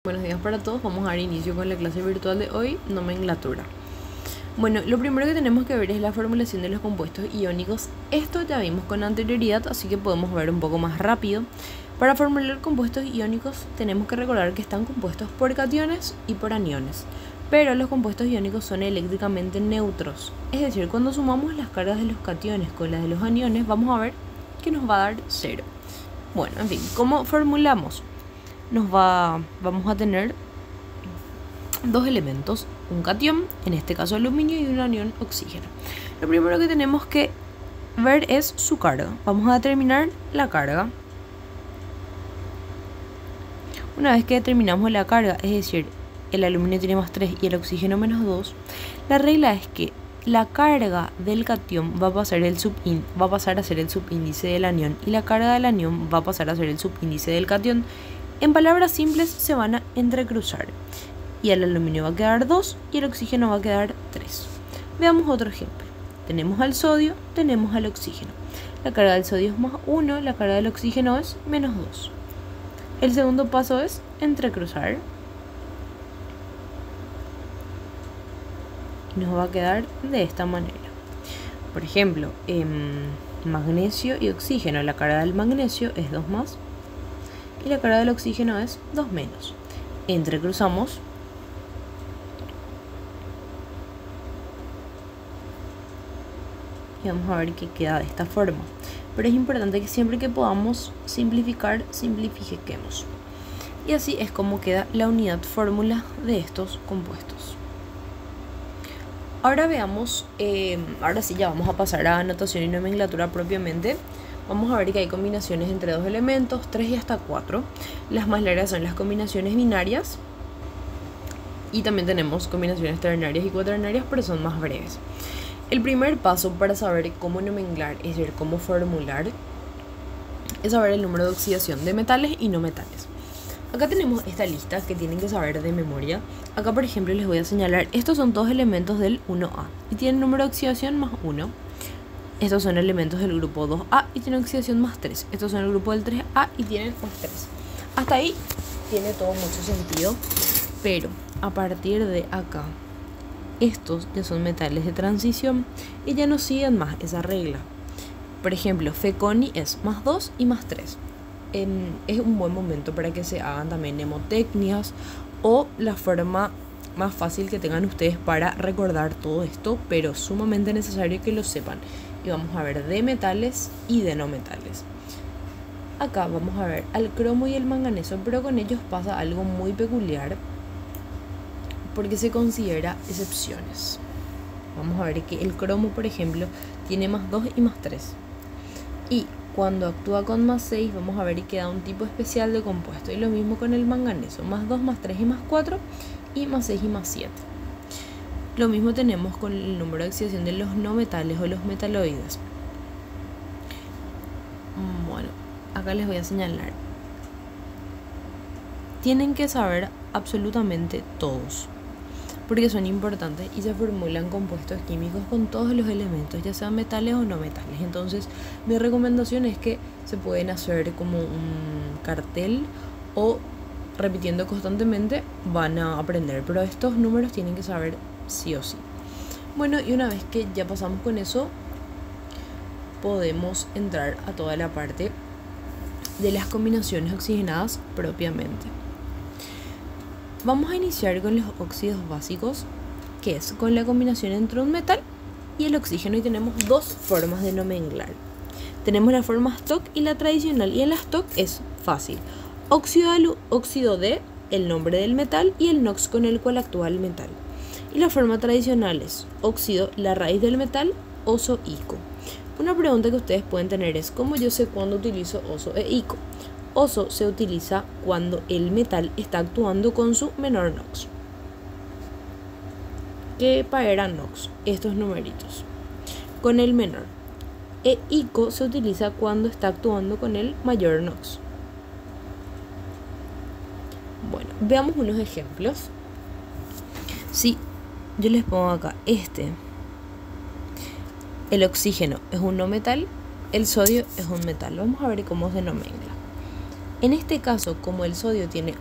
Buenos días para todos, vamos a dar inicio con la clase virtual de hoy, nomenclatura. Bueno, lo primero que tenemos que ver es la formulación de los compuestos iónicos. Esto ya vimos con anterioridad, así que podemos ver un poco más rápido. Para formular compuestos iónicos tenemos que recordar que están compuestos por cationes y por aniones. Pero los compuestos iónicos son eléctricamente neutros, es decir, cuando sumamos las cargas de los cationes con las de los aniones, vamos a ver que nos va a dar 0. Bueno, en fin, ¿cómo formulamos? Vamos a tener dos elementos, un catión, en este caso aluminio, y un anión, oxígeno. Lo primero que tenemos que ver es su carga. Vamos a determinar la carga. Una vez que determinamos la carga, es decir, el aluminio tiene más 3 y el oxígeno menos 2, la regla es que la carga del catión va a pasar a ser el subíndice del anión y la carga del anión va a pasar a ser el subíndice del catión. En palabras simples se van a entrecruzar y el aluminio va a quedar 2 y el oxígeno va a quedar 3. Veamos otro ejemplo. Tenemos al sodio, tenemos al oxígeno. La carga del sodio es más 1, la carga del oxígeno es menos 2. El segundo paso es entrecruzar. Y nos va a quedar de esta manera. Por ejemplo, magnesio y oxígeno. La carga del magnesio es 2 más. Y la carga del oxígeno es 2 menos. Entrecruzamos. Y vamos a ver que queda de esta forma. Pero es importante que siempre que podamos simplificar, simplifiquemos. Y así es como queda la unidad fórmula de estos compuestos. Ahora veamos, ahora sí ya vamos a pasar a notación y nomenclatura propiamente. Vamos a ver que hay combinaciones entre dos elementos, 3 y hasta 4. Las más largas son las combinaciones binarias. Y también tenemos combinaciones ternarias y cuaternarias, pero son más breves. El primer paso para saber cómo nomenclar, es decir, cómo formular, es saber el número de oxidación de metales y no metales. Acá tenemos esta lista que tienen que saber de memoria. Acá, por ejemplo, les voy a señalar, estos son todos elementos del 1A y tienen número de oxidación más 1. Estos son elementos del grupo 2A y tienen oxidación más 3. Estos son el grupo del 3A y tienen más 3. Hasta ahí tiene todo mucho sentido, pero a partir de acá, estos ya son metales de transición y ya no siguen más esa regla. Por ejemplo, Fe-Coni es más 2 y más 3. Es un buen momento para que se hagan también mnemotecnias o la forma más fácil que tengan ustedes para recordar todo esto, pero sumamente necesario que lo sepan. Y vamos a ver de metales y de no metales. Acá vamos a ver al cromo y el manganeso, pero con ellos pasa algo muy peculiar porque se considera excepciones. Vamos a ver que el cromo, por ejemplo, tiene más 2 y más 3. Y cuando actúa con más 6, vamos a ver que da un tipo especial de compuesto. Y lo mismo con el manganeso, más 2, más 3 y más 4, y más 6 y más 7. Lo mismo tenemos con el número de oxidación de los no metales o los metaloides. Bueno, acá les voy a señalar. Tienen que saber absolutamente todos, porque son importantes y se formulan compuestos químicos con todos los elementos, ya sean metales o no metales. Entonces, mi recomendación es que se pueden hacer como un cartel o repitiendo constantemente van a aprender, pero estos números tienen que saber sí o sí. Bueno, y una vez que ya pasamos con eso, podemos entrar a toda la parte de las combinaciones oxigenadas propiamente. Vamos a iniciar con los óxidos básicos, que es con la combinación entre un metal y el oxígeno, y tenemos dos formas de nomenclar. Tenemos la forma stock y la tradicional, y en la stock es fácil. Óxido de, el nombre del metal, y el NOx con el cual actúa el metal. Y la forma tradicional es óxido, la raíz del metal, oso, ico. Una pregunta que ustedes pueden tener es, ¿cómo yo sé cuándo utilizo oso e ico? Oso se utiliza cuando el metal está actuando con su menor NOx. ¿Qué para NOx? Estos numeritos. Con el menor. E ico se utiliza cuando está actuando con el mayor NOx. Bueno, veamos unos ejemplos. Sí, yo les pongo acá el oxígeno es un no metal, el sodio es un metal. Vamos a ver cómo se nomencla. En este caso, como el sodio tiene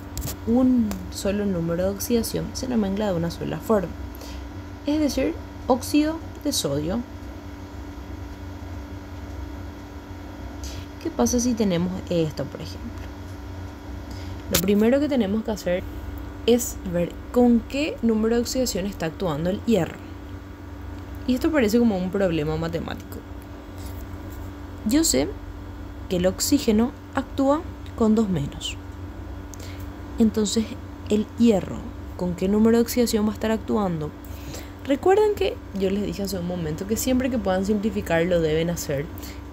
un solo número de oxidación se denomina de una sola forma, es decir, óxido de sodio. ¿Qué pasa si tenemos esto, por ejemplo? Lo primero que tenemos que hacer es ver con qué número de oxidación está actuando el hierro. Y esto parece como un problema matemático. Yo sé que el oxígeno actúa con 2 menos. Entonces, el hierro, ¿con qué número de oxidación va a estar actuando? Recuerden que yo les dije hace un momento que siempre que puedan simplificar lo deben hacer.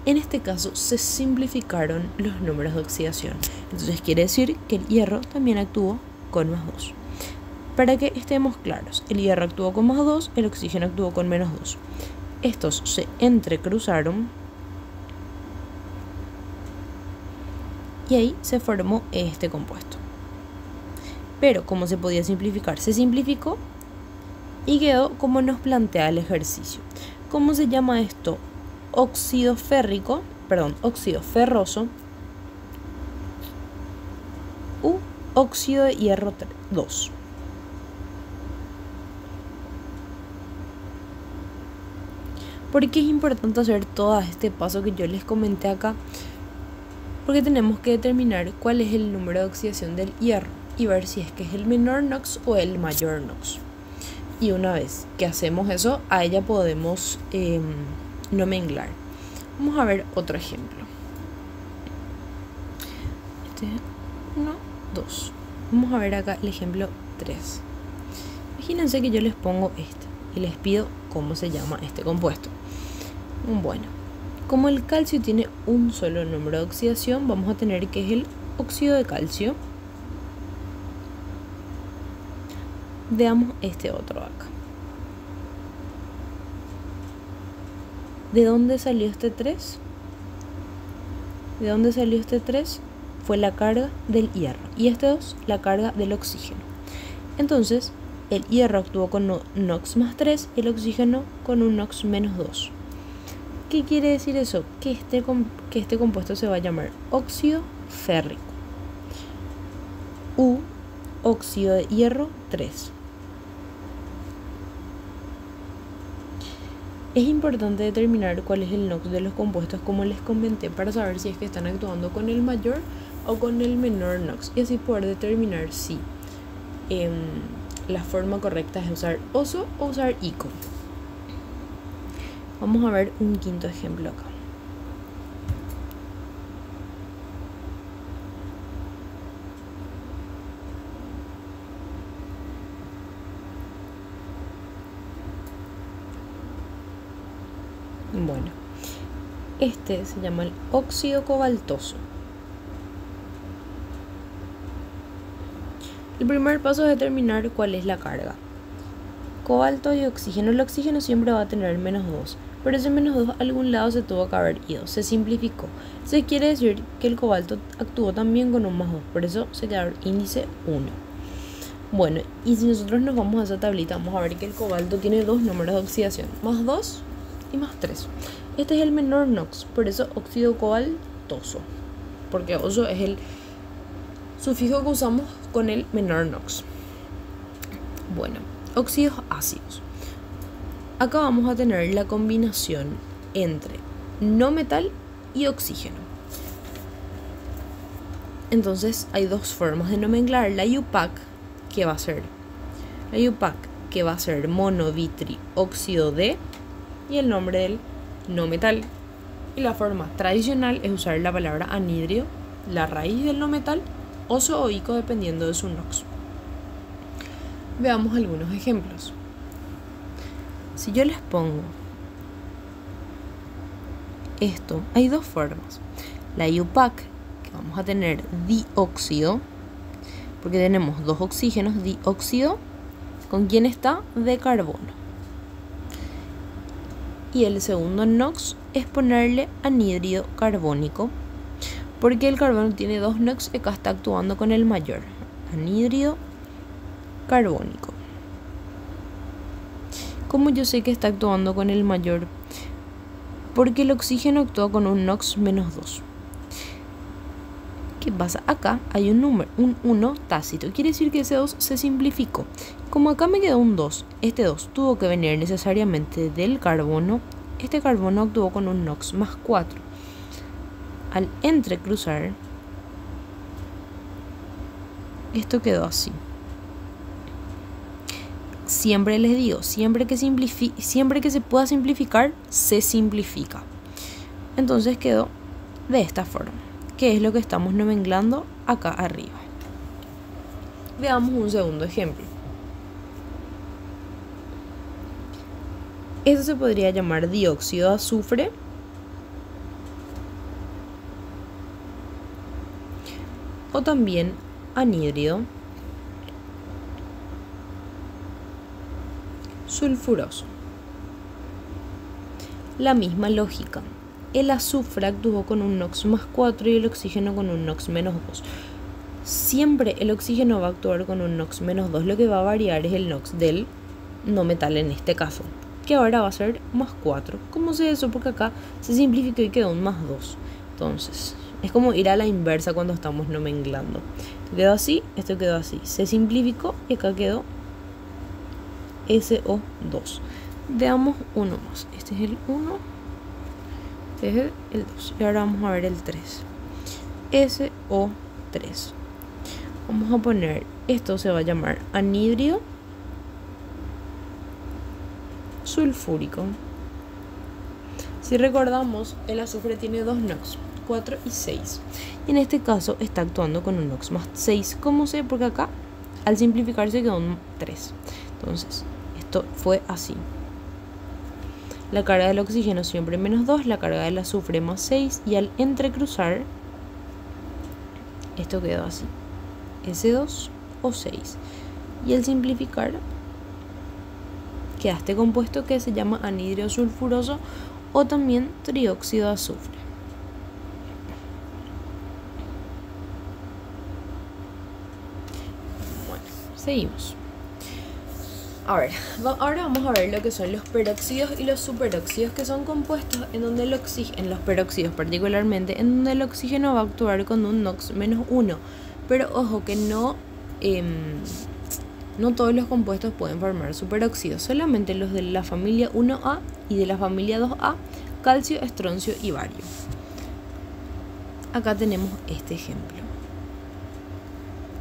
En este caso se simplificaron los números de oxidación. Entonces quiere decir que el hierro también actuó con más 2. Para que estemos claros, el hierro actuó con más 2, el oxígeno actuó con menos 2. Estos se entrecruzaron y ahí se formó este compuesto. Pero como se podía simplificar, se simplificó y quedó como nos plantea el ejercicio. ¿Cómo se llama esto? Óxido ferroso u óxido de hierro 2. ¿Por qué es importante hacer todo este paso que yo les comenté acá? Porque tenemos que determinar cuál es el número de oxidación del hierro y ver si es que es el menor NOx o el mayor NOx. Y una vez que hacemos eso, a ella podemos nomenclar. Vamos a ver otro ejemplo. 1, 2. Vamos a ver acá el ejemplo 3. Imagínense que yo les pongo este y les pido cómo se llama este compuesto. Bueno, como el calcio tiene un solo número de oxidación, vamos a tener que es el óxido de calcio. Veamos este otro acá. ¿De dónde salió este 3? ¿De dónde salió este 3? Fue la carga del hierro. Y este 2, la carga del oxígeno. Entonces, el hierro actuó con NOx más 3, el oxígeno con un NOx menos 2. ¿Qué quiere decir eso? Que este compuesto se va a llamar óxido férrico u óxido de hierro 3. Es importante determinar cuál es el NOx de los compuestos, como les comenté, para saber si es que están actuando con el mayor o con el menor NOx y así poder determinar si la forma correcta es usar OSO o usar ICO. Vamos a ver un quinto ejemplo acá. Bueno, este se llama el óxido cobaltoso. El primer paso es determinar cuál es la carga. Cobalto y oxígeno. El oxígeno siempre va a tener menos 2, pero ese menos 2 a algún lado se tuvo que haber ido, se simplificó. Eso quiere decir que el cobalto actuó también con un más 2, por eso se queda el índice 1. Bueno, y si nosotros nos vamos a esa tablita, vamos a ver que el cobalto tiene dos números de oxidación, más 2 y más 3. Este es el menor NOx, por eso óxido cobaltoso, porque oso es el sufijo que usamos con el menor NOx. Bueno, óxidos ácidos. Acá vamos a tener la combinación entre no metal y oxígeno. Entonces hay dos formas de nomenclar. La UPAC, que va a ser monovitri óxido de, y el nombre del no metal. Y la forma tradicional es usar la palabra anhidrio, la raíz del no metal, oso o ico dependiendo de su NOx. Veamos algunos ejemplos. Si yo les pongo esto, hay dos formas. La UPAC, que vamos a tener dióxido, porque tenemos dos oxígenos, dióxido, ¿con quién está? De carbono. Y el segundo NOx es ponerle anhídrido carbónico, porque el carbono tiene dos NOx y acá está actuando con el mayor, anhídrido carbónico. ¿Cómo yo sé que está actuando con el mayor? Porque el oxígeno actúa con un NOx menos 2. ¿Qué pasa? Acá hay un número, un 1 tácito. Quiere decir que ese 2 se simplificó. Como acá me quedó un 2, este 2 tuvo que venir necesariamente del carbono. Este carbono actuó con un NOx más 4. Al entrecruzar, esto quedó así. Siempre les digo, siempre que se pueda simplificar, se simplifica. Entonces quedó de esta forma, que es lo que estamos nomenclando acá arriba. Veamos un segundo ejemplo. Esto se podría llamar dióxido de azufre. O también anhídrido sulfuroso. La misma lógica. El azufre actuó con un NOx más 4 y el oxígeno con un NOx menos 2. Siempre el oxígeno va a actuar con un NOx menos 2. Lo que va a variar es el NOx del no metal en este caso, que ahora va a ser más 4. ¿Cómo sé eso? Porque acá se simplificó y quedó un más 2. Entonces, es como ir a la inversa cuando estamos nomenclando. Esto quedó así, esto quedó así. Se simplificó y acá quedó SO2. Veamos uno más. Este es el 1. Este es el 2. Y ahora vamos a ver el 3. SO3. Vamos a poner, esto se va a llamar anhídrido sulfúrico. Si recordamos, el azufre tiene 2 NOx, 4 y 6. Y en este caso está actuando con un NOx más 6. ¿Cómo sé? Porque acá al simplificarse quedó un 3. Entonces, esto fue así. La carga del oxígeno siempre menos 2, la carga del azufre más 6 y al entrecruzar, esto quedó así. S2 o 6. Y al simplificar, queda este compuesto que se llama anhídrido sulfuroso o también trióxido de azufre. Bueno, seguimos. Ahora vamos a ver lo que son los peróxidos y los superóxidos, que son compuestos en donde el oxígeno, en los peróxidos particularmente, en donde el oxígeno va a actuar con un NOx menos 1. Pero ojo que no todos los compuestos pueden formar superóxidos, solamente los de la familia 1A y de la familia 2A, calcio, estroncio y bario. Acá tenemos este ejemplo.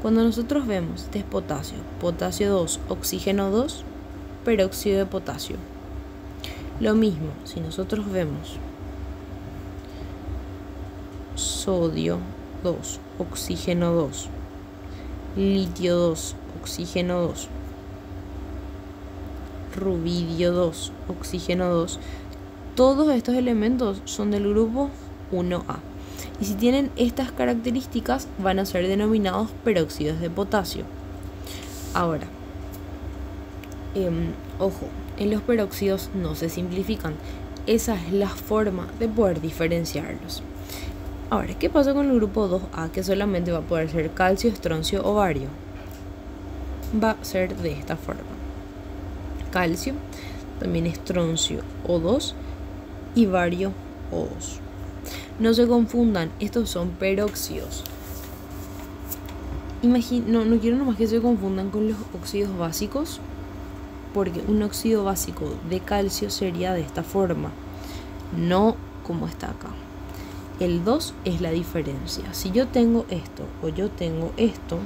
Cuando nosotros vemos, este es potasio, potasio 2, oxígeno 2, peróxido de potasio. Lo mismo, si nosotros vemos sodio 2, oxígeno 2, litio 2, oxígeno 2, rubidio 2, oxígeno 2, todos estos elementos son del grupo 1A. Y si tienen estas características, van a ser denominados peróxidos de potasio. Ahora, ojo, en los peróxidos no se simplifican. Esa es la forma de poder diferenciarlos. Ahora, ¿qué pasa con el grupo 2A, que solamente va a poder ser calcio, estroncio o bario? Va a ser de esta forma. Calcio, también estroncio O2 y bario O2. No se confundan, estos son peróxidos. No quiero nomás que se confundan con los óxidos básicos, porque un óxido básico de calcio sería de esta forma, no como está acá. El 2 es la diferencia. Si yo tengo esto o yo tengo esto,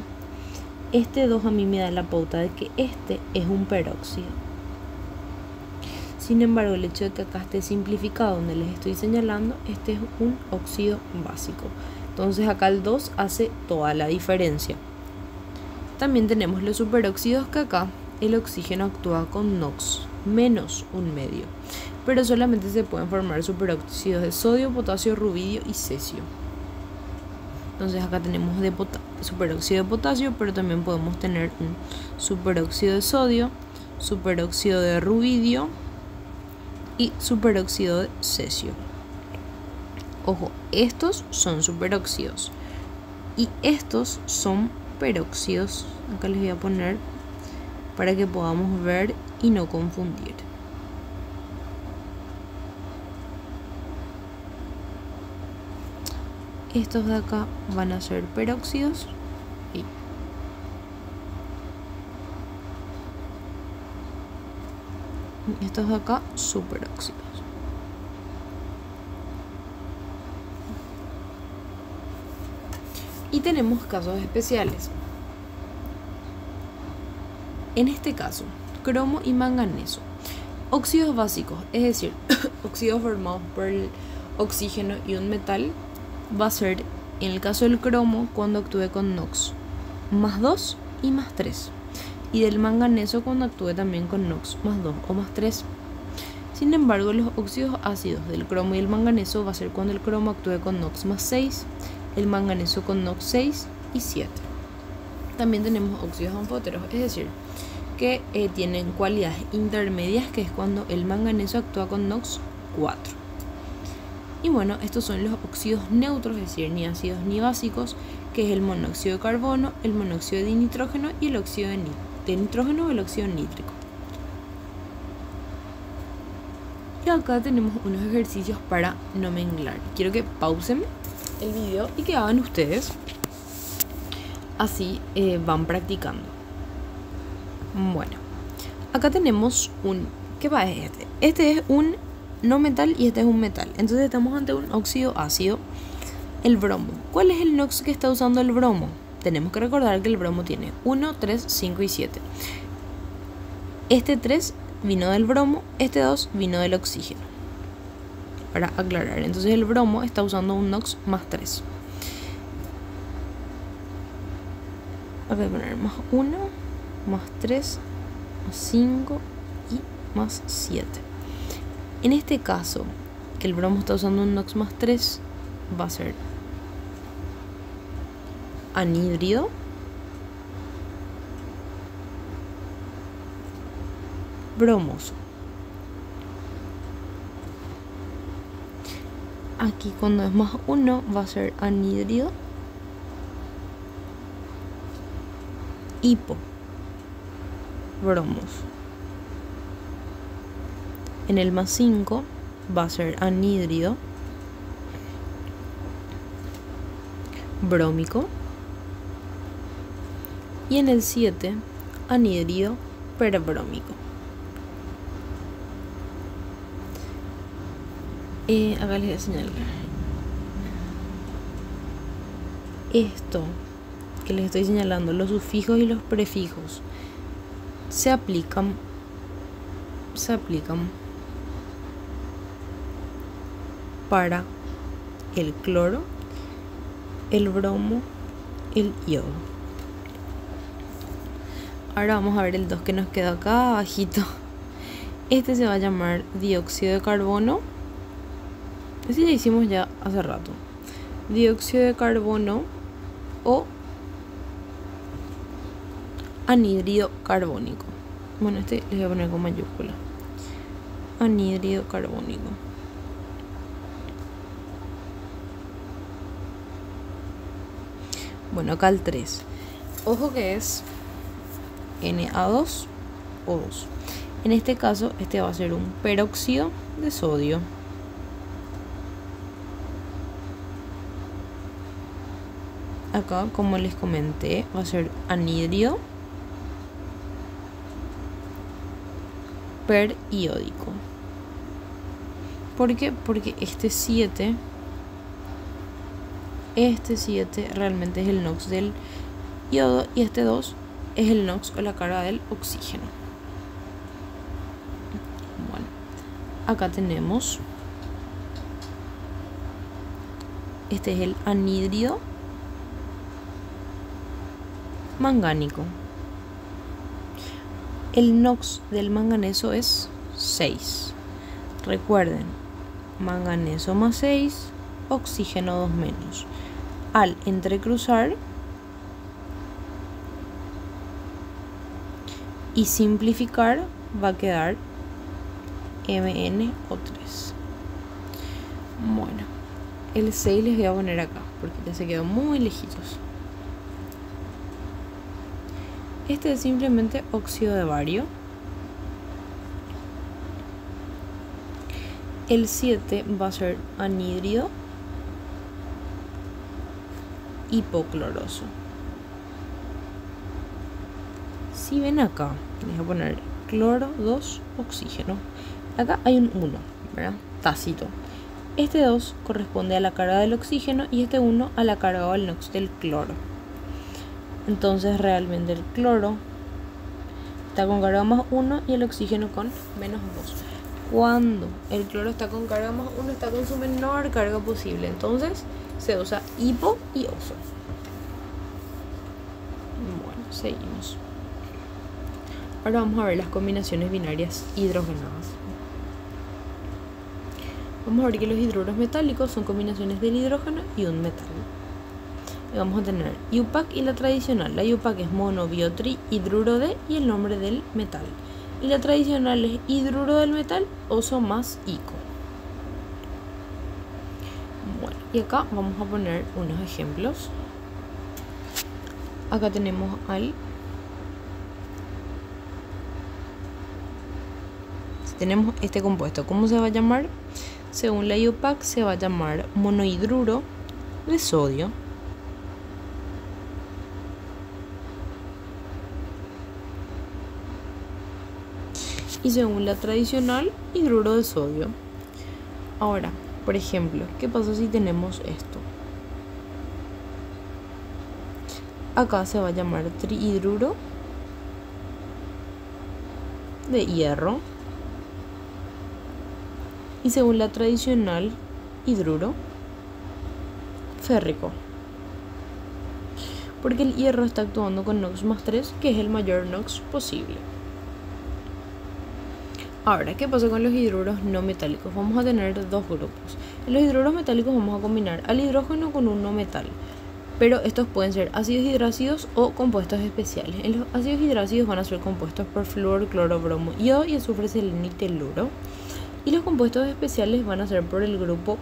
este 2 a mí me da la pauta de que este es un peróxido. Sin embargo, el hecho de que acá esté simplificado donde les estoy señalando, este es un óxido básico. Entonces acá el 2 hace toda la diferencia. También tenemos los superóxidos, que acá el oxígeno actúa con NOx menos un medio. Pero solamente se pueden formar superóxidos de sodio, potasio, rubidio y cesio. Entonces acá tenemos superóxido de potasio, pero también podemos tener un superóxido de sodio, superóxido de rubidio y superóxido de cesio. Ojo, estos son superóxidos y estos son peróxidos. Acá les voy a poner para que podamos ver y no confundir. Estos de acá van a ser peróxidos y estos de acá superóxidos. Y tenemos casos especiales. En este caso, cromo y manganeso. Óxidos básicos, es decir, óxidos formados por el oxígeno y un metal, va a ser, en el caso del cromo, cuando actúe con NOx +2 y +3. Y del manganeso cuando actúe también con NOx +2 o +3. Sin embargo, los óxidos ácidos del cromo y el manganeso va a ser cuando el cromo actúe con NOx +6, el manganeso con NOx 6 y 7. También tenemos óxidos anfóteros, es decir, que tienen cualidades intermedias, que es cuando el manganeso actúa con NOx 4. Y bueno, estos son los óxidos neutros, es decir, ni ácidos ni básicos, que es el monóxido de carbono, el monóxido de nitrógeno y el óxido de nitrógeno o el óxido nítrico. Y acá tenemos unos ejercicios para nomenclar. Quiero que pausen el video y que hagan ustedes. Así van practicando. Bueno, acá tenemos un... ¿Qué va es este? Este es un no metal y este es un metal. Entonces estamos ante un óxido ácido, el bromo. ¿Cuál es el NOx que está usando el bromo? Tenemos que recordar que el bromo tiene 1, 3, 5 y 7. Este 3 vino del bromo, este 2 vino del oxígeno. Para aclarar, entonces el bromo está usando un NOx +3. Voy a poner +1, +3, +5 y +7. En este caso, que el bromo está usando un NOx +3, va a ser anhídrido, bromoso. Aquí cuando es +1 va a ser anhídrido, hipo, bromoso. En el +5 va a ser anhídrido, brómico. Y en el 7, anhídrido perbrómico. Acá les voy a señalar. Esto que les estoy señalando, los sufijos y los prefijos, se aplican para el cloro, el bromo, el yodo. Ahora vamos a ver el 2 que nos queda acá abajito. Este se va a llamar dióxido de carbono. Este ya hicimos ya hace rato. Dióxido de carbono o anhídrido carbónico. Bueno, este les voy a poner con mayúscula. Anhídrido carbónico. Bueno, acá el 3. Ojo que es Na2O2. En este caso, este va a ser un peróxido de sodio. Acá, como les comenté, va a ser anhídrido periódico. ¿Por qué? Porque este 7 realmente es el NOx del yodo y este 2 es el NOx o la carga del oxígeno. Bueno, acá tenemos, este es el anhídrido mangánico. El NOx del manganeso es 6. Recuerden, manganeso +6, oxígeno 2 menos. Al entrecruzar y simplificar va a quedar MnO3. Bueno, el 6 les voy a poner acá porque ya se quedó muy lejitos. Este es simplemente óxido de bario. El 7 va a ser anhídrido hipocloroso. Si ven acá, les voy a poner cloro 2, oxígeno. Acá hay un 1, ¿verdad? Tácito. Este 2 corresponde a la carga del oxígeno y este 1 a la carga o al NOx del cloro. Entonces realmente el cloro está con carga más 1 y el oxígeno con menos 2. Cuando el cloro está con carga más 1, está con su menor carga posible. Entonces se usa hipo y oso. Bueno, seguimos. Ahora vamos a ver las combinaciones binarias hidrogenadas. Vamos a ver que los hidruros metálicos son combinaciones del hidrógeno y un metal. Y vamos a tener IUPAC y la tradicional. La IUPAC es mono, biotri, hidruro de y el nombre del metal. Y la tradicional es hidruro del metal, oso más ico. Bueno, y acá vamos a poner unos ejemplos. Acá tenemos tenemos este compuesto. ¿Cómo se va a llamar? Según la IUPAC se va a llamar monohidruro de sodio. Y según la tradicional, hidruro de sodio. Ahora, por ejemplo, ¿qué pasa si tenemos esto? Acá se va a llamar trihidruro de hierro. Y según la tradicional, hidruro férrico. Porque el hierro está actuando con NOx más 3, que es el mayor NOx posible. Ahora, ¿qué pasa con los hidruros no metálicos? Vamos a tener dos grupos. En los hidruros metálicos vamos a combinar al hidrógeno con un no metal. Pero estos pueden ser ácidos hidrácidos o compuestos especiales. En los ácidos hidrácidos van a ser compuestos por flúor, cloro, bromo, yodo y azufre, selenio y teluro. Y los compuestos especiales van a ser por el grupo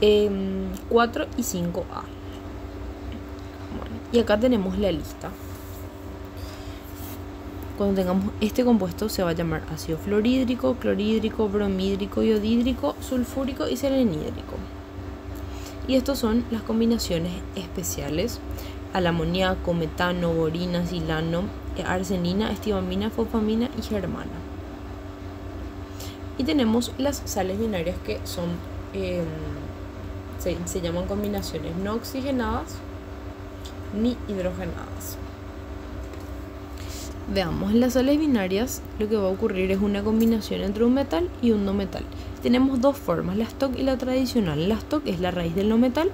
4 y 5A. Bueno, y acá tenemos la lista. Cuando tengamos este compuesto se va a llamar ácido fluorhídrico, clorhídrico, bromhídrico, iodídrico, sulfúrico y selenhídrico. Y estos son las combinaciones especiales: al amoníaco, metano, borina, silano, arsenina, estibamina, fosfamina y germana. Y tenemos las sales binarias que son se llaman combinaciones no oxigenadas ni hidrogenadas. Veamos, en las sales binarias lo que va a ocurrir es una combinación entre un metal y un no metal. Tenemos dos formas, la stock y la tradicional. La stock es la raíz del no metal,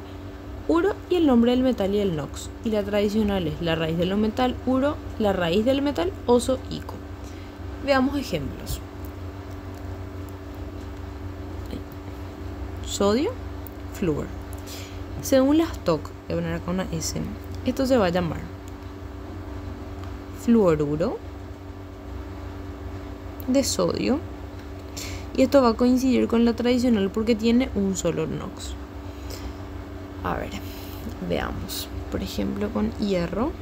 uro, y el nombre del metal y el NOx. Y la tradicional es la raíz del no metal, uro, la raíz del metal, oso, ico. Veamos ejemplos. Sodio, flúor. Según la stock, voy a poner acá una S, esto se va a llamar fluoruro de sodio. Y esto va a coincidir con la tradicional porque tiene un solo NOx. A ver, veamos. Por ejemplo, con hierro,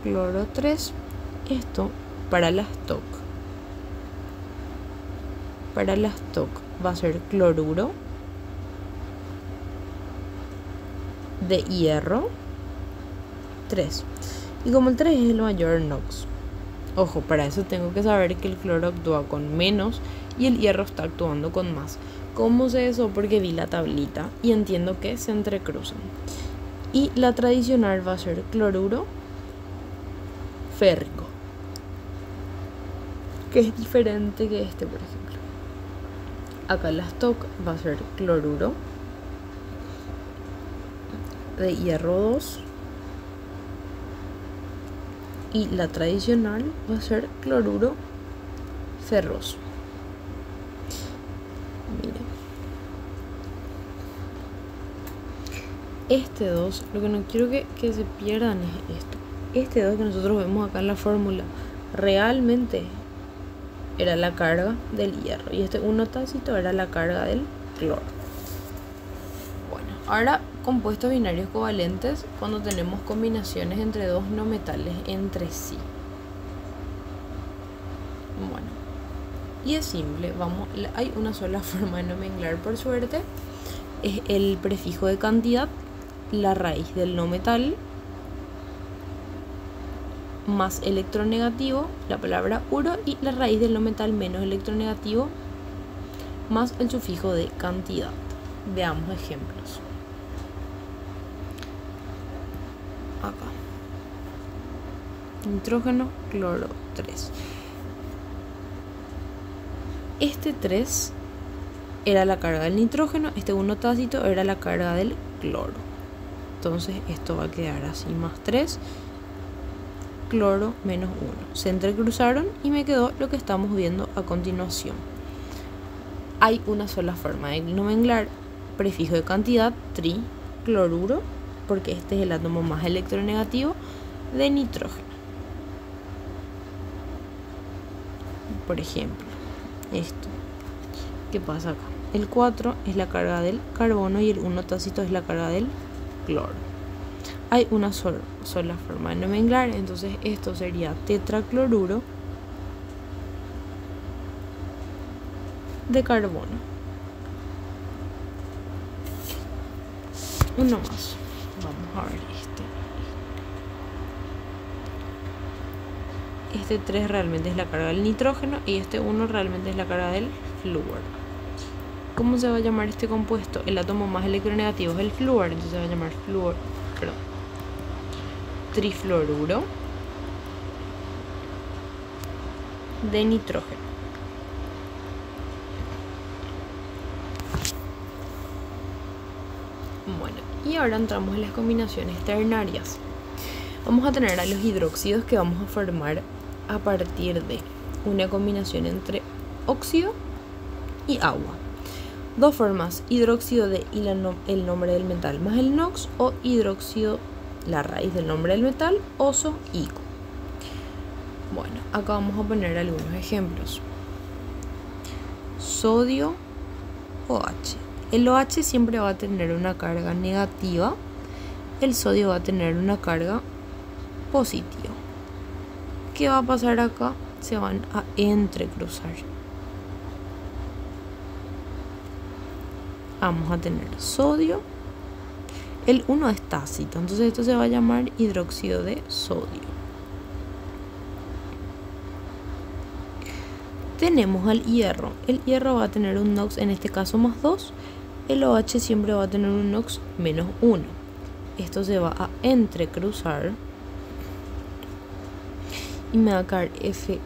cloro 3. Esto para la stock. Para la stock va a ser cloruro de hierro 3. Y como el 3 es el mayor NOx, ojo, para eso tengo que saber que el cloro actúa con menos y el hierro está actuando con más. ¿Cómo sé eso? Porque vi la tablita y entiendo que se entrecruzan. Y la tradicional va a ser cloruro férrico, que es diferente que este, por ejemplo. Acá la stock va a ser cloruro de hierro 2. Y la tradicional va a ser cloruro ferroso. Miren. Este 2, lo que no quiero que se pierdan es esto. Este 2 que nosotros vemos acá en la fórmula, realmente era la carga del hierro. Y este 1 tácito era la carga del cloro. Bueno, ahora compuestos binarios covalentes cuando tenemos combinaciones entre dos no metales entre sí. Bueno, y es simple, hay una sola forma de nomenclar por suerte, es el prefijo de cantidad, la raíz del no metal más electronegativo, la palabra uro, y la raíz del no metal menos electronegativo más el sufijo de cantidad. Veamos ejemplos. Acá. Nitrógeno, cloro 3. Este 3 era la carga del nitrógeno, este 1 tácito era la carga del cloro. Entonces esto va a quedar así, más 3, cloro menos 1. Se entrecruzaron y me quedó lo que estamos viendo a continuación. Hay una sola forma de nombrar prefijo de cantidad, tricloruro, porque este es el átomo más electronegativo de nitrógeno. Por ejemplo, esto. ¿Qué pasa acá? El 4 es la carga del carbono y el 1 tácito es la carga del cloro. Hay una sola forma de nombrar, entonces esto sería tetracloruro de carbono. Uno más. Vamos a ver este 3 realmente es la carga del nitrógeno y este 1 realmente es la carga del flúor. ¿Cómo se va a llamar este compuesto? El átomo más electronegativo es el flúor, entonces se va a llamar trifluoruro de nitrógeno. Bueno, y ahora entramos en las combinaciones ternarias. Vamos a tener a los hidróxidos que vamos a formar a partir de una combinación entre óxido y agua. Dos formas, hidróxido de el nombre del metal más el NOx, o hidróxido, la raíz del nombre del metal, oso, ico. Bueno, acá vamos a poner algunos ejemplos. Sodio, OH. El OH siempre va a tener una carga negativa, el sodio va a tener una carga positiva. ¿Qué va a pasar acá? Se van a entrecruzar. Vamos a tener sodio. El 1 es tácito, entonces esto se va a llamar hidróxido de sodio. Tenemos al hierro. El hierro va a tener un NOx, en este caso más 2. El OH siempre va a tener un NOx menos 1. Esto se va a entrecruzar y me va a quedar Fe.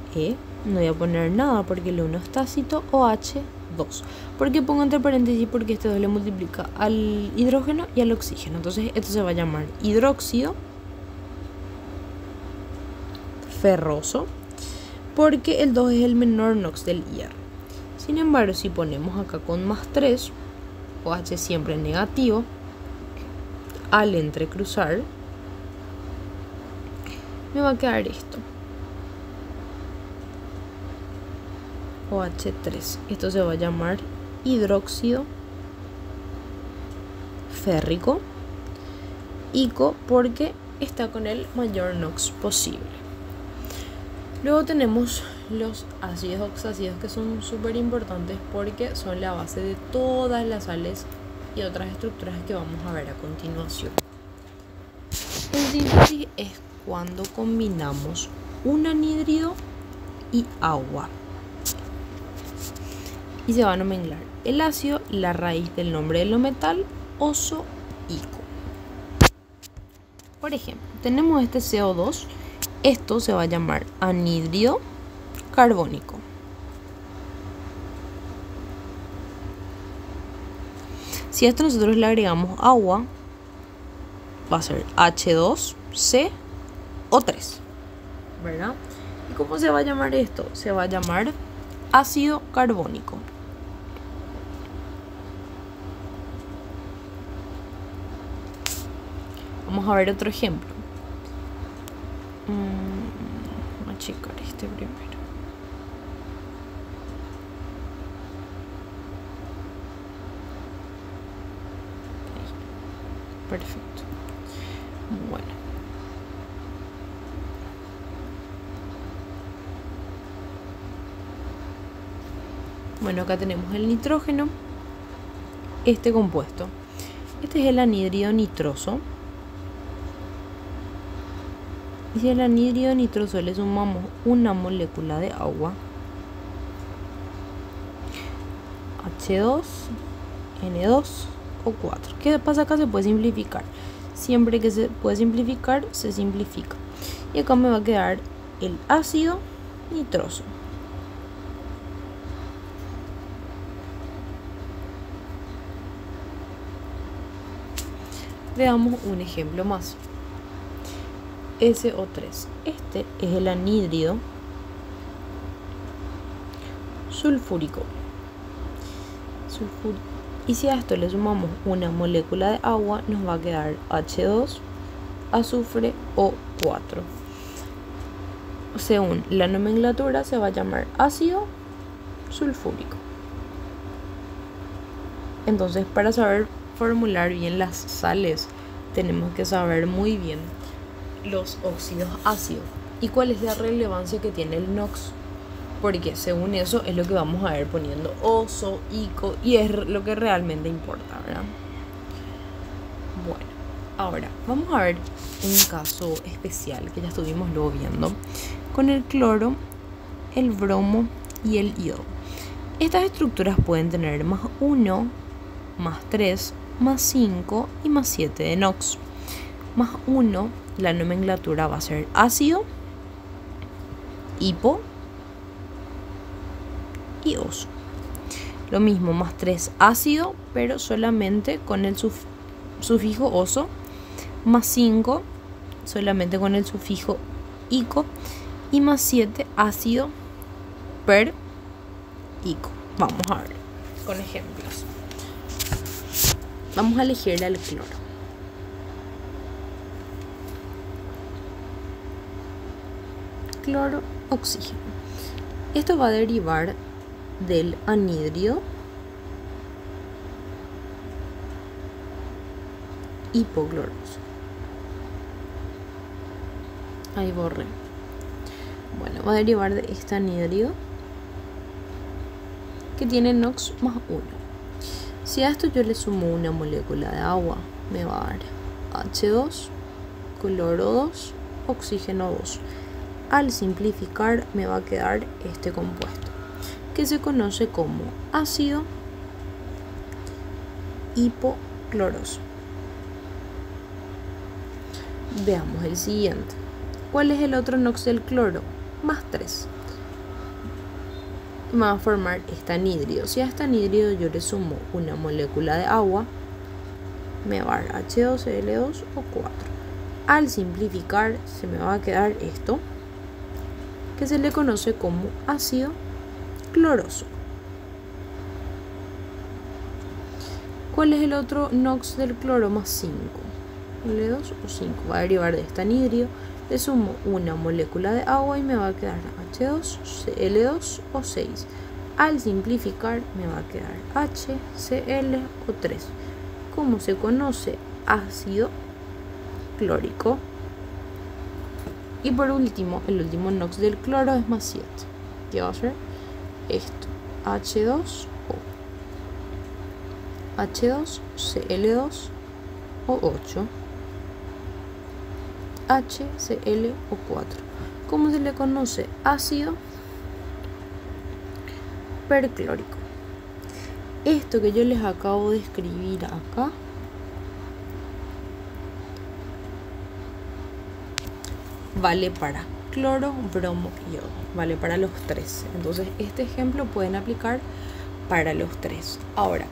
No voy a poner nada porque el 1 es tácito. OH 2. ¿Por qué pongo entre paréntesis? Porque este 2 le multiplica al hidrógeno y al oxígeno. Entonces esto se va a llamar hidróxido ferroso, porque el 2 es el menor NOx del hierro. Sin embargo, si ponemos acá con más 3, OH siempre negativo, al entrecruzar, me va a quedar esto. OH3. Esto se va a llamar hidróxido férrico, ico, porque está con el mayor NOx posible. Luego tenemos los ácidos oxácidos, que son súper importantes porque son la base de todas las sales y otras estructuras que vamos a ver a continuación. El síntesis es cuando combinamos un anhídrido y agua. Y se van a mezclar el ácido, la raíz del nombre del metal, oso, ico. Por ejemplo, tenemos este CO2. Esto se va a llamar anhídrido carbónico. Si a esto nosotros le agregamos agua, va a ser H2CO3, ¿verdad? ¿Y cómo se va a llamar esto? Se va a llamar ácido carbónico. Vamos a ver otro ejemplo. Vamos a checar este primero. Perfecto. Bueno. Bueno, acá tenemos el nitrógeno. Este compuesto. Este es el anhídrido nitroso. Y si al anhídrido nitroso le sumamos una molécula de agua, H2, N2 o 4. ¿Qué pasa acá? Se puede simplificar. Siempre que se puede simplificar, se simplifica. Y acá me va a quedar el ácido nitroso. Veamos un ejemplo más. SO3. Este es el anhídrido sulfúrico. Y si a esto le sumamos una molécula de agua, nos va a quedar H2, azufre O4. Según la nomenclatura se va a llamar ácido sulfúrico. Entonces, para saber formular bien las sales, tenemos que saber muy bien los óxidos ácidos y cuál es la relevancia que tiene el NOx, porque según eso es lo que vamos a ir poniendo oso, ico, y es lo que realmente importa, ¿verdad? Bueno, ahora vamos a ver un caso especial que ya estuvimos luego viendo con el cloro, el bromo y el iodo. Estas estructuras pueden tener más 1, más 3, más 5 y más 7 de NOx. Más 1, la nomenclatura va a ser ácido, hipo y oso. Lo mismo, más 3 ácido, pero solamente con el sufijo oso. Más 5, solamente con el sufijo ico. Y más 7 ácido per ico. Vamos a ver con ejemplos. Vamos a elegir al cloro. Cloro, oxígeno. Esto va a derivar del anhídrido hipocloroso. Ahí borré. Bueno, va a derivar de este anhídrido que tiene NOx más 1. Si a esto yo le sumo una molécula de agua, me va a dar H2, cloro 2, oxígeno 2. Al simplificar me va a quedar este compuesto, que se conoce como ácido hipocloroso. Veamos el siguiente. ¿Cuál es el otro NOx del cloro? Más 3. Me va a formar este anhídrido. Si a este anhídrido yo le sumo una molécula de agua, me va a dar H2Cl2 o 4. Al simplificar se me va a quedar esto, que se le conoce como ácido cloroso. ¿Cuál es el otro NOx del cloro? Más 5. L2 o 5. Va a derivar de este anhídrido. Le sumo una molécula de agua y me va a quedar H2Cl2 o 6. Al simplificar me va a quedar HCl o 3. Como se conoce, ácido clórico. Y por último, el último NOx del cloro es más 7. ¿Qué va a ser? Esto, H2O, H2Cl2 o 8, HCl o 4. ¿Cómo se le conoce? Ácido perclórico. Esto que yo les acabo de escribir acá vale para cloro, bromo y yodo. Vale para los tres. Entonces este ejemplo pueden aplicar para los tres. Ahora,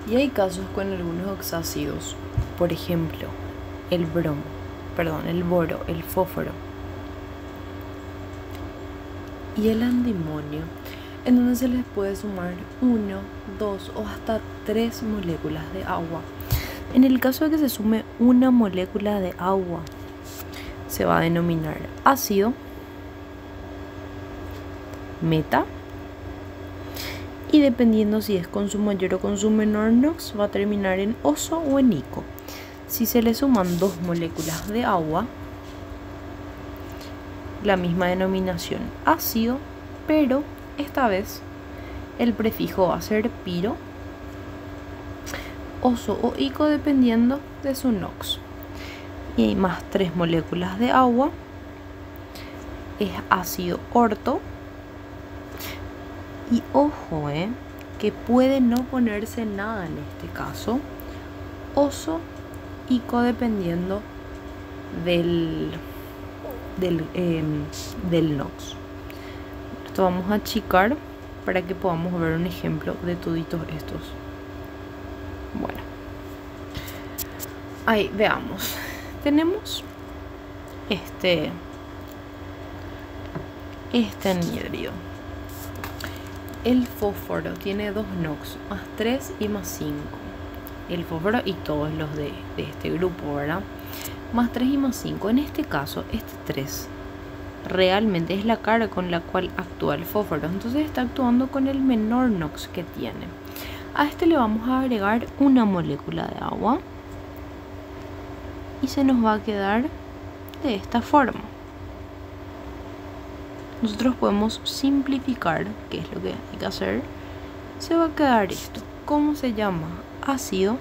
y hay casos con algunos oxácidos, por ejemplo, el boro, el fósforo y el antimonio, en donde se les puede sumar 1, 2 o hasta 3 moléculas de agua. En el caso de que se sume una molécula de agua, se va a denominar ácido meta, y dependiendo si es con su mayor o con su menor NOx, va a terminar en oso o en ico. Si se le suman 2 moléculas de agua, la misma denominación ácido, pero esta vez el prefijo va a ser piro, oso o ico, dependiendo de su NOx. y más 3 moléculas de agua. Es ácido orto. Y ojo, que puede no ponerse nada en este caso. Oso y codependiendo del NOx. Esto vamos a achicar para que podamos ver un ejemplo de toditos estos. Bueno, ahí veamos. Tenemos este anhidrio. El fósforo tiene 2 NOx, más 3 y más 5. El fósforo y todos los de este grupo, ¿verdad? Más 3 y más 5. En este caso, este 3 realmente es la carga con la cual actúa el fósforo. Entonces está actuando con el menor NOx que tiene. A este le vamos a agregar una molécula de agua. Y se nos va a quedar de esta forma. Nosotros podemos simplificar, que es lo que hay que hacer. Se va a quedar esto. ¿Cómo se llama? Ácido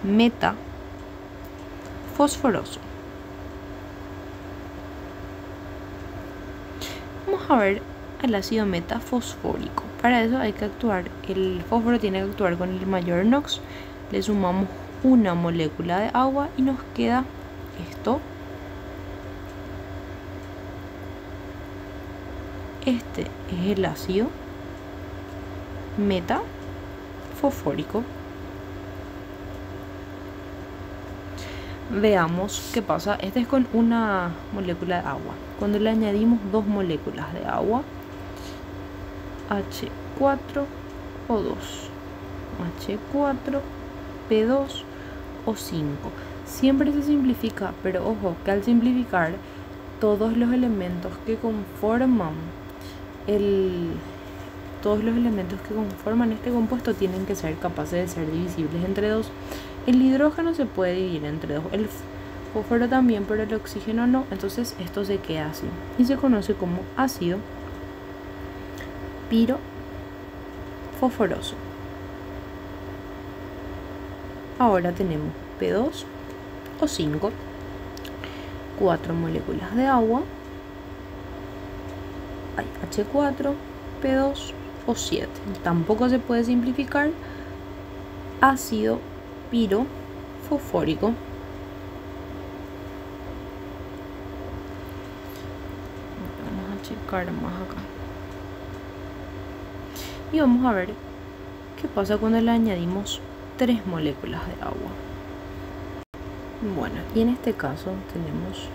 metafosforoso. Vamos a ver el ácido metafosfórico. Para eso hay que actuar, el fósforo tiene que actuar con el mayor NOx. Le sumamos una molécula de agua y nos queda esto. Este es el ácido metafosfórico. Veamos qué pasa. Este es con una molécula de agua. Cuando le añadimos 2 moléculas de agua, H4O2, H4, P2 o 5. Siempre se simplifica, pero ojo que al simplificar todos los elementos que conforman este compuesto tienen que ser capaces de ser divisibles entre 2. El hidrógeno se puede dividir entre 2, el fósforo también, pero el oxígeno no. Entonces esto se queda así y se conoce como ácido pirofosforoso. Ahora tenemos P2 o 5, 4 moléculas de agua, hay H4, P2 o 7. Tampoco se puede simplificar. Ácido pirofosfórico. Vamos a checar más acá. Y vamos a ver qué pasa cuando le añadimos 3 moléculas de agua. Bueno, y en este caso tenemos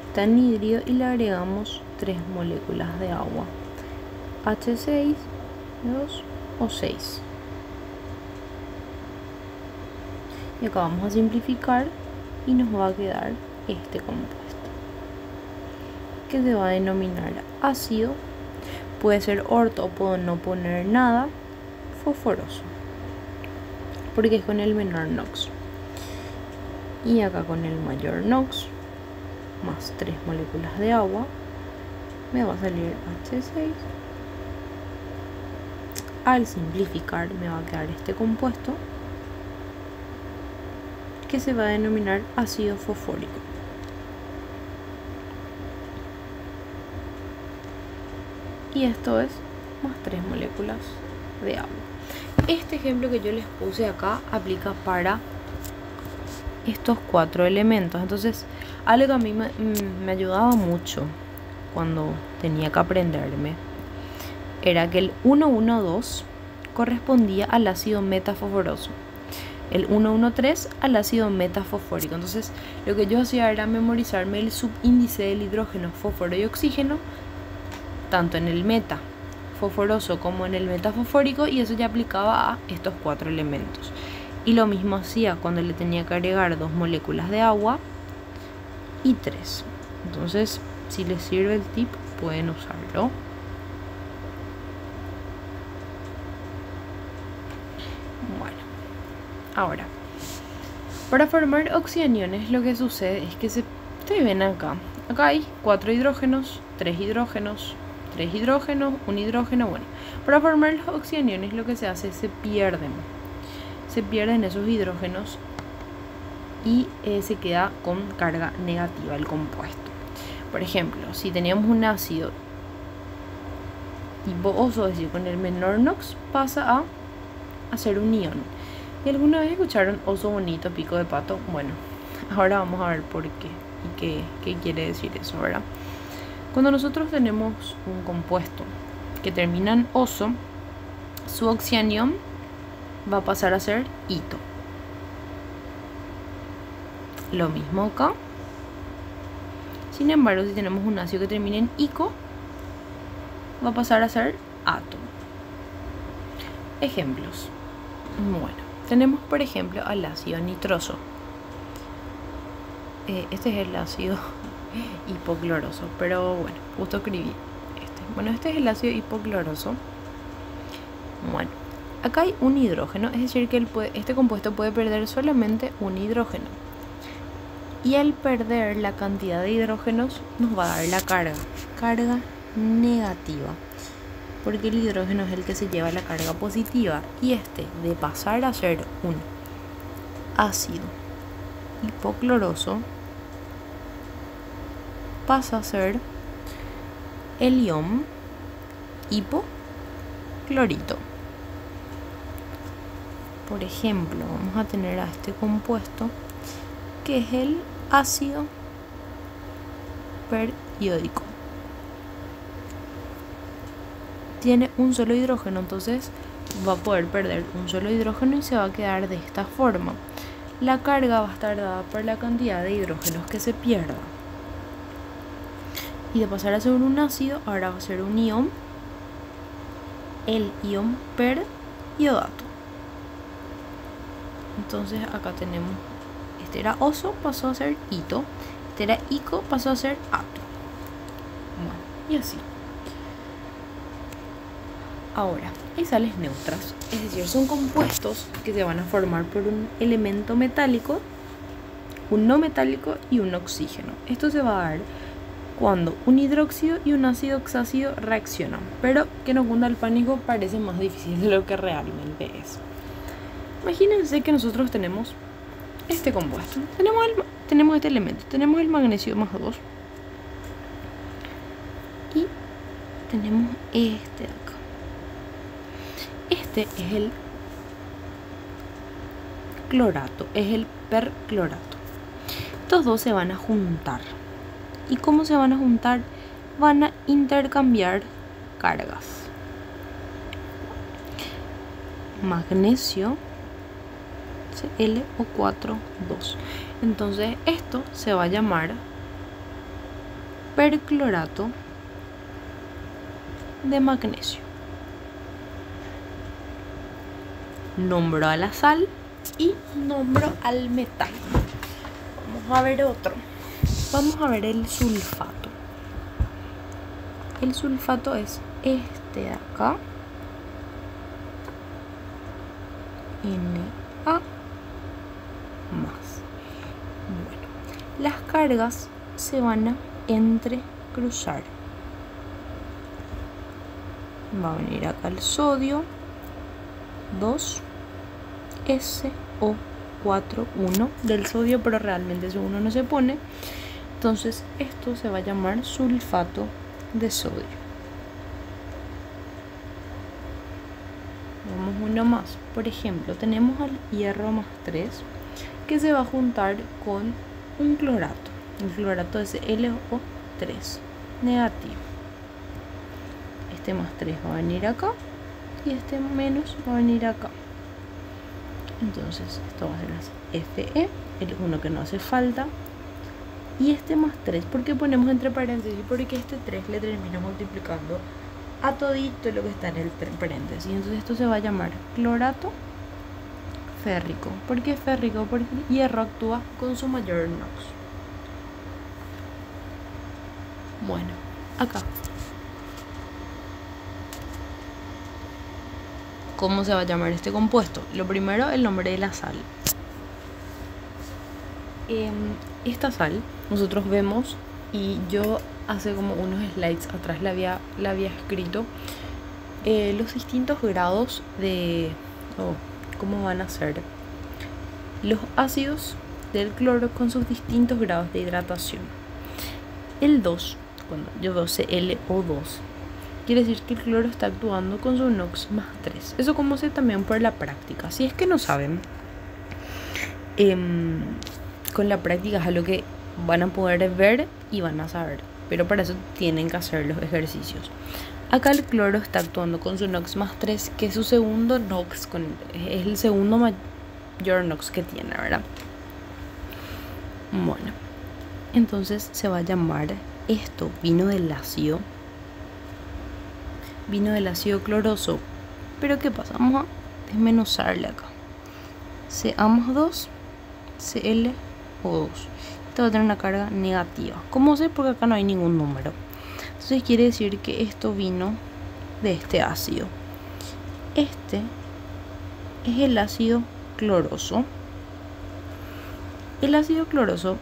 este anhidrio y le agregamos 3 moléculas de agua, H6, 2 o 6. Y acá vamos a simplificar y nos va a quedar este compuesto, que se va a denominar ácido, puede ser orto o puedo no poner nada, fosforoso, porque es con el menor NOx. Y acá con el mayor NOx, más 3 moléculas de agua, me va a salir H6. Al simplificar me va a quedar este compuesto, que se va a denominar ácido fosfórico. Y esto es más 3 moléculas de agua. Este ejemplo que yo les puse acá aplica para estos 4 elementos. Entonces, algo que a mí me ayudaba mucho cuando tenía que aprenderme era que el 1,1,2 correspondía al ácido metafosforoso, el 1,1,3 al ácido metafosfórico. Entonces lo que yo hacía era memorizarme el subíndice del hidrógeno, fósforo y oxígeno, tanto en el metafosforoso como en el metafosfórico, y eso ya aplicaba a estos 4 elementos. Y lo mismo hacía cuando le tenía que agregar 2 moléculas de agua y 3. Entonces, si les sirve el tip, pueden usarlo. Bueno, ahora, para formar oxianiones lo que sucede es que ustedes ven acá hay 4 hidrógenos, 3 hidrógenos, 3 hidrógenos, 1 hidrógeno. Bueno, para formar los oxianiones lo que se hace es se pierden esos hidrógenos y se queda con carga negativa el compuesto. Por ejemplo, si teníamos un ácido tipo oso, es decir, con el menor NOx, pasa a hacer un ion. ¿Y alguna vez escucharon oso bonito, pico de pato? Bueno, ahora vamos a ver por qué y qué quiere decir eso, ¿verdad? Cuando nosotros tenemos un compuesto que termina en oso, su oxianión va a pasar a ser ito. Lo mismo acá. Sin embargo, si tenemos un ácido que termina en ico, va a pasar a ser ato. Ejemplos. Bueno, tenemos por ejemplo al ácido nitroso. Este es el ácido hipocloroso, pero bueno, justo escribí este. Bueno, este es el ácido hipocloroso. Bueno, acá hay un hidrógeno, es decir que este compuesto puede perder solamente un hidrógeno. Y al perder la cantidad de hidrógenos nos va a dar la carga negativa, porque el hidrógeno es el que se lleva la carga positiva, y de pasar a ser un ácido hipocloroso pasa a ser el ion hipoclorito. Por ejemplo, vamos a tener a este compuesto que es el ácido periódico. Tiene un solo hidrógeno, entonces va a poder perder un solo hidrógeno y se va a quedar de esta forma. La carga va a estar dada por la cantidad de hidrógenos que se pierda. Y de pasar a ser un ácido, ahora va a ser un ion, el ion periodato. Entonces acá tenemos, este era oso, pasó a ser ito, este era ico, pasó a ser ato. Bueno, y así. Ahora, hay sales neutras, es decir, son compuestos que se van a formar por un elemento metálico, un no metálico y un oxígeno. Esto se va a dar cuando un hidróxido y un ácido oxácido reaccionan, pero que no cunda el pánico, parece más difícil de lo que realmente es. Imagínense que nosotros tenemos este compuesto, tenemos este elemento, tenemos el magnesio más 2 y tenemos este de acá. Este es el clorato, es el perclorato. Estos dos se van a juntar. ¿Y cómo se van a juntar? Van a intercambiar cargas. Magnesio ClO4 2. Entonces esto se va a llamar perclorato de magnesio. Nombro a la sal y nombro al metal. Vamos a ver otro. Vamos a ver el sulfato. El sulfato es este de acá. Na más. Bueno, las cargas se van a entrecruzar. Va a venir acá el sodio 2 SO4 1 del sodio, pero realmente ese 1 no se pone. Entonces esto se va a llamar sulfato de sodio. Vamos uno más. Por ejemplo, tenemos al hierro más 3 que se va a juntar con un clorato. El clorato es LO3 negativo. Este más 3 va a venir acá y este menos va a venir acá. Entonces esto va a ser así. Fe, el 1 que no hace falta. Y este más 3, ¿por qué ponemos entre paréntesis? Porque este 3 le termina multiplicando a todito lo que está en el paréntesis. Entonces esto se va a llamar clorato férrico. ¿Por qué férrico? Porque el hierro actúa con su mayor NOx. Bueno, acá. ¿Cómo se va a llamar este compuesto? Lo primero, el nombre de la sal. Esta sal nosotros vemos, y yo hace como unos slides atrás la había escrito, los distintos grados de cómo van a ser los ácidos del cloro con sus distintos grados de hidratación. El 2, cuando yo veo ClO2, quiere decir que el cloro está actuando con su NOx más 3. Eso como sé también por la práctica. Si es que no saben, con la práctica es algo que van a poder ver y van a saber. Pero para eso tienen que hacer los ejercicios. Acá el cloro está actuando con su NOx más 3, que es su segundo NOx, es el segundo mayor NOx que tiene, ¿verdad? Bueno, entonces se va a llamar esto vino del ácido cloroso. Pero ¿qué pasa? Vamos a desmenuzarle acá. Ca más 2, ClO2. Esto va a tener una carga negativa. ¿Cómo sé? Porque acá no hay ningún número. Entonces quiere decir que esto vino de este ácido. Este es el ácido cloroso. El ácido cloroso,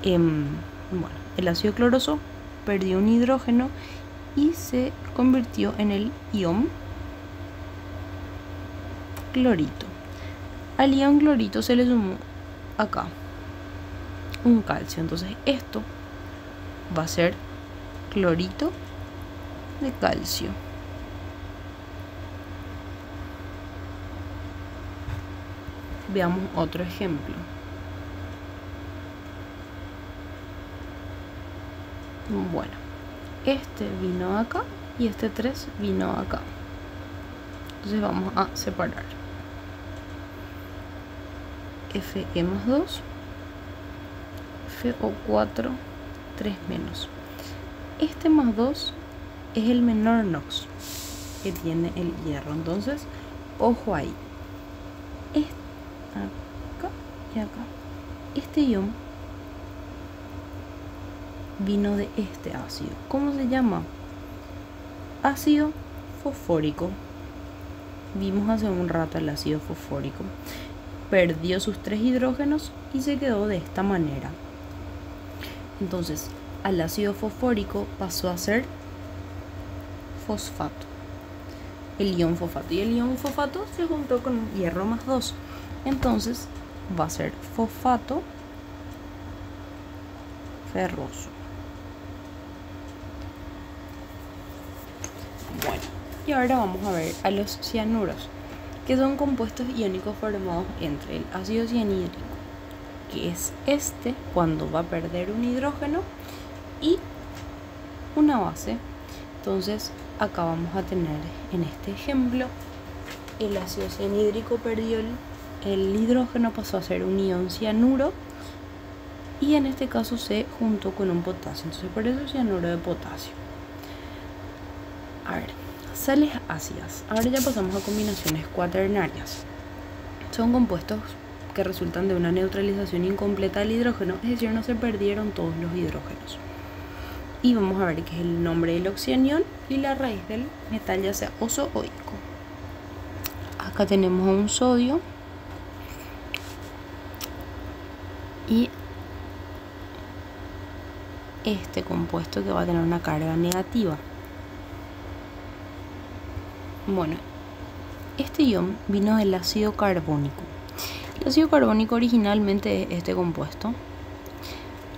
el ácido cloroso perdió un hidrógeno y se convirtió en el ion clorito. Al ion clorito se le sumó acá un calcio. Entonces esto va a ser clorito de calcio. Veamos otro ejemplo. Bueno, este vino acá y este 3 vino acá. Entonces vamos a separar. Fe más 2, FO4, 3 menos. Este más 2 es el menor NOx que tiene el hierro. Entonces, ojo ahí. Acá y acá. Este ion vino de este ácido. ¿Cómo se llama? Ácido fosfórico. Vimos hace un rato el ácido fosfórico. Perdió sus 3 hidrógenos y se quedó de esta manera. Entonces, al ácido fosfórico pasó a ser fosfato. El ion fosfato. Y el ion fosfato se juntó con hierro más 2. Entonces, va a ser fosfato ferroso. Bueno, y ahora vamos a ver a los cianuros, que son compuestos iónicos formados entre el ácido cianhídrico, que es este cuando va a perder un hidrógeno, y una base. Entonces acá vamos a tener en este ejemplo el ácido cianhídrico perdió el hidrógeno, pasó a ser un ion cianuro, y en este caso se juntó con un potasio. Entonces por eso cianuro de potasio. A ver, sales ácidas. Ahora ya pasamos a combinaciones cuaternarias. Son compuestos que resultan de una neutralización incompleta del hidrógeno, es decir, no se perdieron todos los hidrógenos. Y vamos a ver qué es el nombre del oxianión y la raíz del metal, ya sea oso o ico. Acá tenemos un sodio y este compuesto que va a tener una carga negativa. Bueno, este ion vino del ácido carbónico. El ácido carbónico originalmente es este compuesto.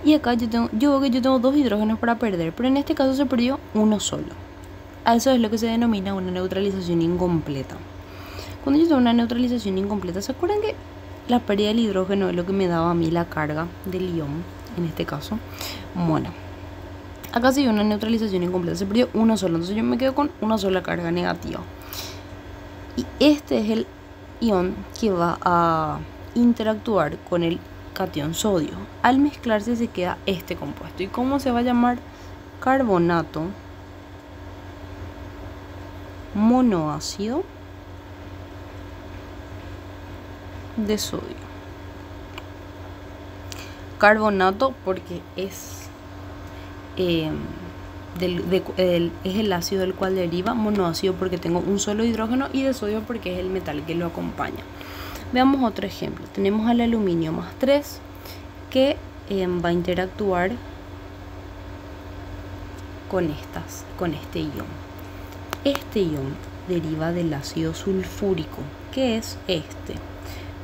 Y acá yo tengo 2 hidrógenos para perder, pero en este caso se perdió uno solo. A eso es lo que se denomina una neutralización incompleta. Cuando yo tengo una neutralización incompleta, ¿se acuerdan que la pérdida del hidrógeno es lo que me daba a mí la carga del ion? En este caso, bueno, acá se dio una neutralización incompleta, se perdió uno solo, entonces yo me quedo con una sola carga negativa. Y este es el ion que va a interactuar con el catión sodio. Al mezclarse se queda este compuesto. ¿Y cómo se va a llamar? Carbonato monoácido de sodio. Carbonato porque es el ácido del cual deriva, monoácido porque tengo un solo hidrógeno, y de sodio porque es el metal que lo acompaña. Veamos otro ejemplo. Tenemos al aluminio más 3 que va a interactuar con este ion. Este ion deriva del ácido sulfúrico, que es este.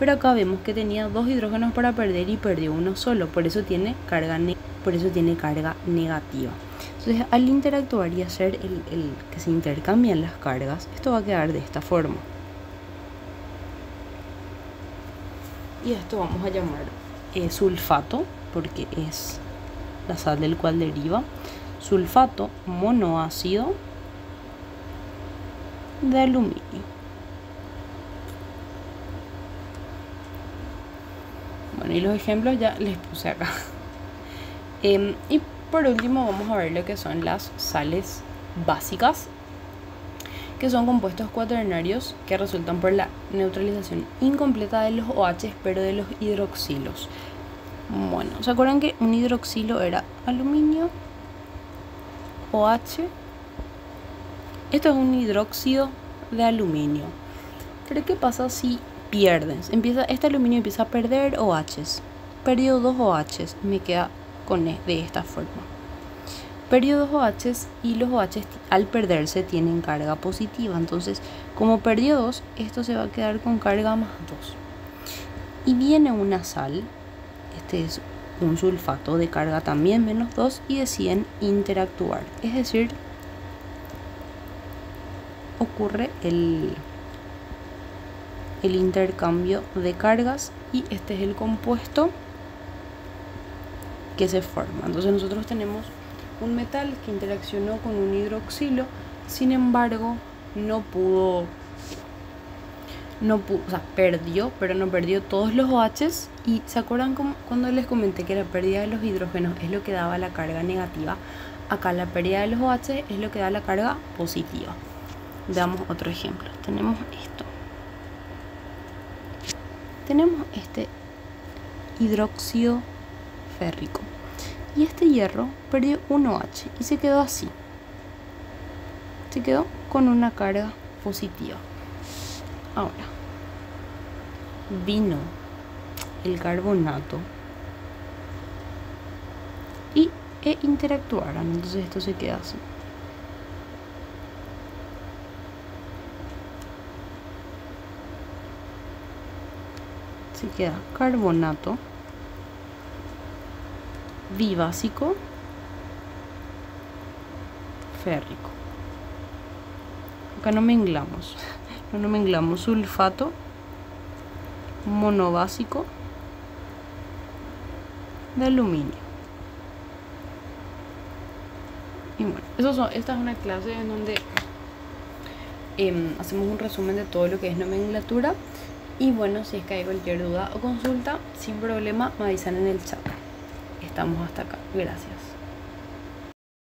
pero acá vemos que tenía 2 hidrógenos para perder y perdió uno solo, por eso tiene carga negativa. Entonces, al interactuar y hacer el que se intercambian las cargas, esto va a quedar de esta forma. Y esto vamos a llamar sulfato, porque es la sal del cual deriva. Sulfato monoácido de aluminio. Bueno, y los ejemplos ya les puse acá. Y por último vamos a ver lo que son las sales básicas, que son compuestos cuaternarios que resultan por la neutralización incompleta de los OH, pero de los hidroxilos. Bueno, ¿se acuerdan que un hidroxilo era aluminio, OH? Esto es un hidróxido de aluminio. Pero ¿qué pasa si pierden? Este aluminio empieza a perder OHs. Perdió 2 OHs, me queda de esta forma. Perdió 2 OHs y los OHs al perderse tienen carga positiva. Entonces, como perdió 2, esto se va a quedar con carga más 2. Y viene una sal, este es un sulfato de carga también menos 2, y deciden interactuar. Es decir, ocurre el intercambio de cargas y este es el compuesto que se forma. Entonces nosotros tenemos un metal que interaccionó con un hidroxilo, sin embargo o sea, perdió, pero no perdió todos los OHs. Y ¿se acuerdan cuando les comenté que la pérdida de los hidrógenos es lo que daba la carga negativa? Acá la pérdida de los OH es lo que da la carga positiva. Veamos otro ejemplo. Tenemos esto. Tenemos este hidróxido férrico. Y este hierro perdió un OH y se quedó así. Se quedó con una carga positiva. Ahora, vino el carbonato e interactuaron. Entonces esto se queda así. Se queda carbonato bibásico férrico. Acá no mezclamos sulfato monobásico de aluminio. Y bueno, esta es una clase en donde hacemos un resumen de todo lo que es nomenclatura. Y bueno, si es que hay cualquier duda o consulta, sin problema me avisan en el chat. Estamos hasta acá. Gracias.